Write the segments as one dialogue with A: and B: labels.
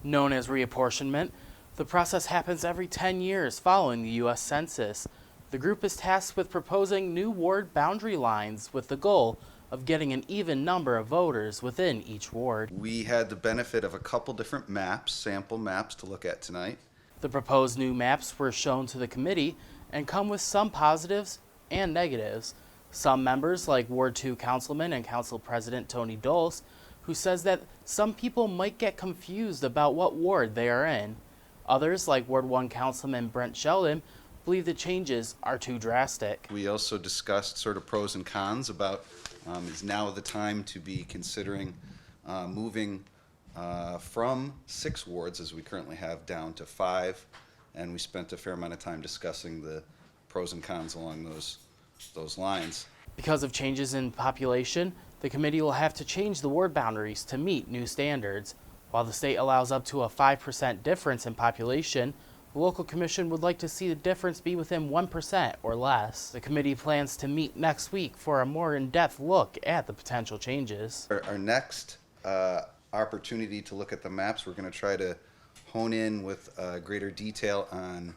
A: Known as reapportionment, the process happens every 10 years following the U.S. Census. The group is tasked with proposing new ward boundary lines with the goal of getting an even number of voters within each ward.
B: We had the benefit of a couple different maps, sample maps to look at tonight.
A: The proposed new maps were shown to the committee and come with some positives and negatives. Some members, like Ward 2 Councilman and Council President Tony Doles, who says that some people might get confused about what ward they are in. Others, like Ward 1 Councilman Brent Sheldon, believe the changes are too drastic.
B: We also discussed sort of pros and cons about is now the time to be considering moving from 6 wards, as we currently have, down to 5, and we spent a fair amount of time discussing the pros and cons along those lines.
A: Because of changes in population, the committee will have to change the ward boundaries to meet new standards. While the state allows up to a 5% difference in population, the local commission would like to see the difference be within 1% or less. The committee plans to meet next week for a more in-depth look at the potential changes.
B: Our next opportunity to look at the maps, we're going to try to hone in with greater detail on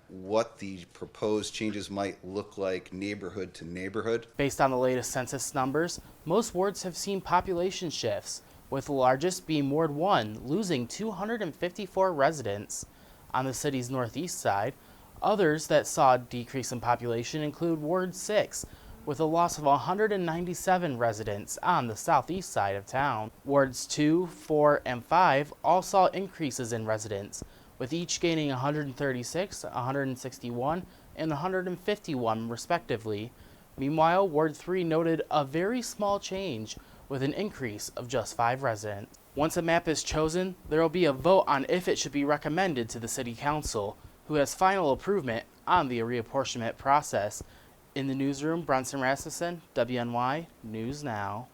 B: what the proposed changes might look like neighborhood to neighborhood.
A: Based on the latest census numbers, most wards have seen population shifts, with the largest being Ward 1 losing 254 residents. On the city's northeast side, others that saw a decrease in population include Ward 6, with a loss of 197 residents on the southeast side of town. Wards 2, 4, and 5 all saw increases in residents, with each gaining 136, 161, and 151 respectively. Meanwhile, Ward 3 noted a very small change, with an increase of just 5 residents. Once a map is chosen, there will be a vote on if it should be recommended to the City Council, who has final approval on the reapportionment process. In the newsroom, Bronson Rasmussen, WNY News Now.